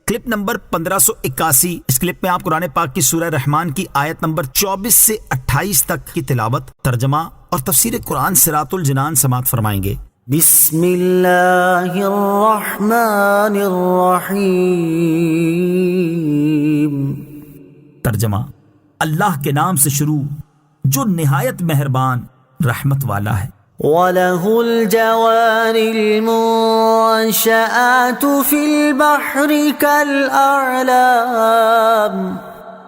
Clip number 1581۔ اس clip میں آپ قرآن پاک کی سورہ رحمان کی آیت نمبر 24 سے 28 تک کی تلاوت، ترجمہ اور تفسیر قرآن صراط الجنان سماعت فرمائیں گے۔ بسم اللہ الرحمن الرحیم۔ ترجمہ، اللہ کے نام سے شروع جو نہایت مہربان رحمت والا ہے۔ وَلَهُ الْجَوَارِ الْمُنشَآتُ فِي الْبَحْرِ كَالْأَعْلَامِ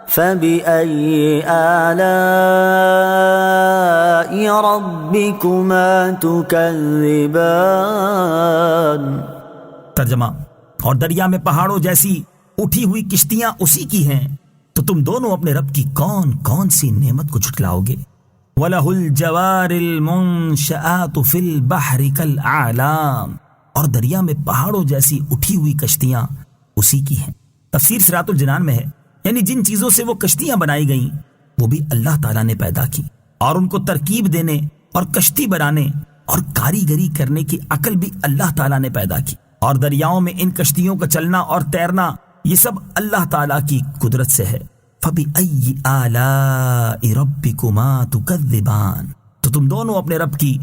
فَبِأَيِّ آلَاءِ رَبِّكُمَا تُكَذِّبَانِ۔ ترجمہ، اور دریا میں پہاڑوں جیسی اٹھی ہوئی کشتیاں اسی کی ہیں، تو تم دونوں اپنے رب کی کون کون سی نعمت کو جھٹلاؤ گے؟ وَلَهُ الْجَوَارِ الْمُنشَآتُ فِي الْبَحْرِ كَالْأَعْلَامِ، اور دریا میں پہاڑوں جیسی اٹھی ہوئی کشتیاں اسی کی ہیں۔ تفسیر صراط الجنان میں ہے، یعنی جن چیزوں سے وہ کشتیاں بنائی گئیں وہ بھی اللہ تعالیٰ نے پیدا کی، اور ان کو ترکیب دینے اور کشتی بنانے اور کاریگری کرنے کی عقل بھی اللہ تعالیٰ نے پیدا کی، اور دریاؤں میں ان کشتیوں کا چلنا اور تیرنا یہ سب اللہ تعالیٰ کی قدرت سے ہے۔ فَبِأَيِّ آلَاءِ رَبِّكُمَا تُكَذِّبَانِ، تو تم دونوں اپنے رب کی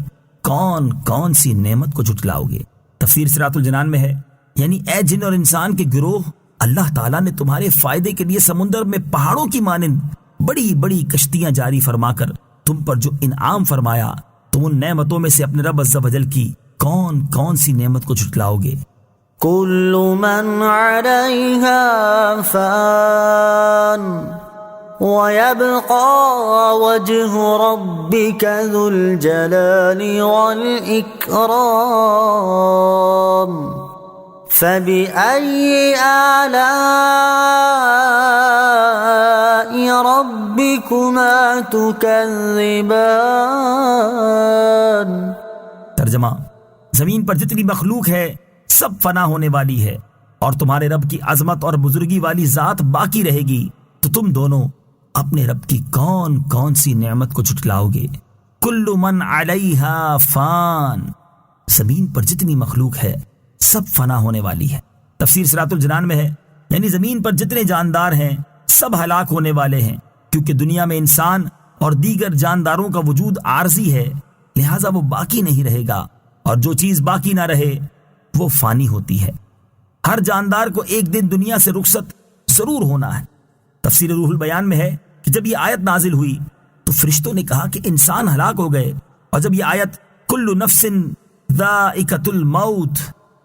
کون کون سی نعمت کو جھٹلاؤ گے؟ تفسیر صراط الجنان میں ہے، یعنی اے جن اور انسان کے گروہ، اللہ تعالیٰ نے تمہارے فائدے کے لیے سمندر میں پہاڑوں کی مانند بڑی بڑی کشتیاں جاری فرما کر تم پر جو انعام فرمایا، تم ان نعمتوں میں سے اپنے رب عز و جل کی کون کون سی نعمت کو جھٹلاؤ گے؟ كل من عليها فان ويبقى وجه ربك ذو الجلال والإكرام فبأي آلاء ربكما تكذبان۔ ترجمہ، زمین پر جتنی مخلوق ہے سب فنا ہونے والی ہے، اور تمہارے رب کی عظمت اور بزرگی والی ذات باقی رہے گی، تو تم دونوں اپنے رب کی کون کون سی نعمت کو جھٹلاؤ گے؟ کل من علیہا فان، زمین پر جتنی مخلوق ہے سب فنا ہونے والی ہے۔ تفسیر صراط الجنان میں ہے، یعنی زمین پر جتنے جاندار ہیں سب ہلاک ہونے والے ہیں، کیونکہ دنیا میں انسان اور دیگر جانداروں کا وجود عارضی ہے، لہٰذا وہ باقی نہیں رہے گا، اور جو چیز باقی نہ رہے وہ فانی ہوتی ہے۔ ہر جاندار کو ایک دن دنیا سے رخصت ضرور ہونا ہے۔ تفسیر روح البیان میں ہے کہ جب یہ آیت نازل ہوئی تو فرشتوں نے کہا کہ انسان ہلاک ہو گئے، اور جب یہ آیت کل نفس ذائقۃ الموت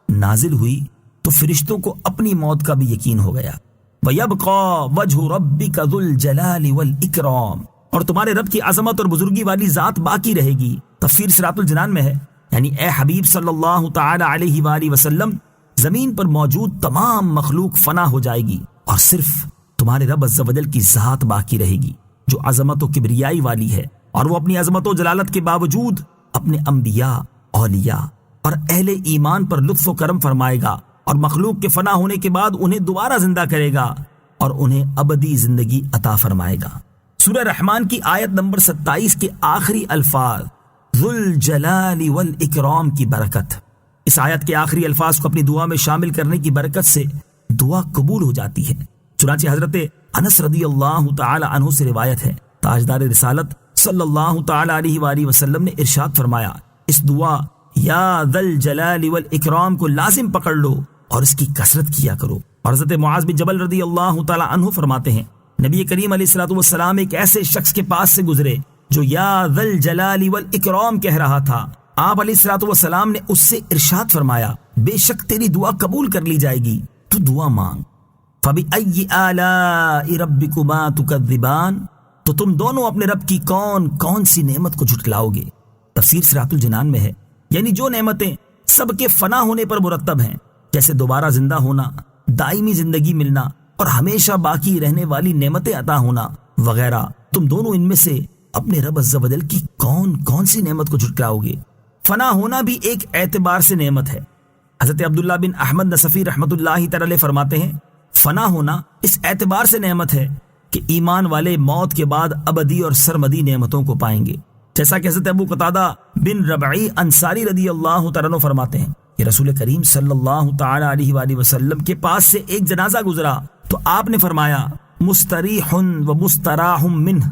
نازل ہوئی تو فرشتوں کو اپنی موت کا بھی یقین ہو گیا۔ وَيَبْقَى وَجْهُ رَبِّكَ ذُو الْجَلَالِ وَالْإِكْرَامِ، اور تمہارے رب کی عظمت اور بزرگی والی ذات باقی رہے گی۔ تفسیر صراط الجنان میں ہے، یعنی اے حبیب صلی اللہ تعالی علیہ وآلہ وسلم، زمین پر موجود تمام مخلوق فنا ہو جائے گی، اور صرف تمہارے رب عز و جل کی ذات باقی رہے گی جو عظمت و کبریائی والی ہے، اور وہ اپنی عظمت و جلالت کے باوجود اپنے انبیاء، اولیاء اور اہل ایمان پر لطف و کرم فرمائے گا، اور مخلوق کے فنا ہونے کے بعد انہیں دوبارہ زندہ کرے گا اور انہیں ابدی زندگی عطا فرمائے گا۔ سورہ رحمان کی آیت نمبر 27 کے آخری الفاظ ذو الجلال والاکرام کی برکت، اس آیت کے آخری الفاظ کو اپنی دعا میں شامل کرنے کی برکت سے دعا قبول ہو جاتی ہے۔ چنانچہ حضرت انس رضی اللہ تعالی عنہ سے روایت ہے، تاجدار رسالت صلی اللہ تعالی علیہ وآلہ وسلم نے ارشاد فرمایا، اس دعا یا ذا الجلال والاکرام کو لازم پکڑ لو اور اس کی کثرت کیا کرو۔ اور حضرت معاذ بن جبل رضی اللہ تعالی عنہ فرماتے ہیں، نبی کریم علیہ الصلوۃ والسلام ایک ایسے شخص کے پاس سے گزرے جو یا ذا الجلال والاکرام کہہ رہا تھا۔ آپ علیہ الصلوۃ والسلام نے اس سے ارشاد فرمایا، بے شک تیری دعا قبول کر لی جائے گی، تو دعا مانگ۔ فَبِأَيِّ آلَاءِ رَبِّكُمَا تُكَذِّبَانِ، تو تم دونوں اپنے رب کی کون کون سی نعمت کو جھٹلاؤ گے؟ تفسیر صراط الجنان میں ہے، یعنی جو نعمتیں سب کے فنا ہونے پر مرتب ہیں، جیسے دوبارہ زندہ ہونا، دائمی زندگی ملنا اور ہمیشہ باقی رہنے والی نعمتیں عطا ہونا وغیرہ، تم دونوں ان میں سے اپنے رب عز و جل کی کون کون سی نعمت کو جھٹلاؤ گے؟ فنا ہونا بھی ایک اعتبار سے نعمت ہے۔ حضرت عبداللہ بن احمد نصفی رحمۃ اللہ تعالی فرماتے ہیں، فنا ہونا اس اعتبار سے نعمت ہے کہ ایمان والے موت کے بعد ابدی اور سرمدی نعمتوں کو پائیں گے، جیسا کہ حضرت ابو قتادہ بن ربعی انصاری رضی اللہ تعالیٰ عنہ فرماتے ہیں کہ کہ رسول کریم صلی اللہ تعالی علیہ وآلہ وسلم کے پاس سے ایک جنازہ گزرا تو آپ نے فرمایا مستریح و مستراح منہ۔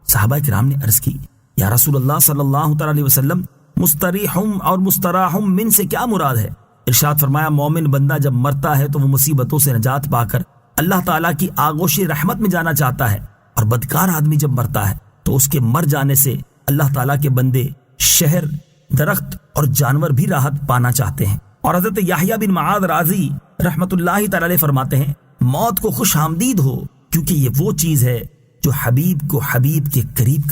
صحابہ کرام نے عرض کی یا رسول اللہ صلی اللہ تعالی علیہ وسلم مستریح اور مستراح من سے کیا مراد ہے؟ ارشاد فرمایا مومن بندہ جب مرتا ہے تو وہ مصیبتوں سے نجات پا کر اللہ تعالیٰ کی آغوش رحمت میں جانا چاہتا ہے، اور بدکار آدمی جب مرتا ہے تو اس کے مر جانے سے اللہ تعالیٰ کے بندے شہر، درخت اور جانور بھی راحت پانا چاہتے ہیں۔ اور حضرت یحییٰ بن معاذ رازی رحمت اللہ تعالی علیہ فرماتے ہیں موت کو خوش آمدید ہو، کیونکہ یہ وہ چیز ہے جو حبیب کو حبیب کے قریب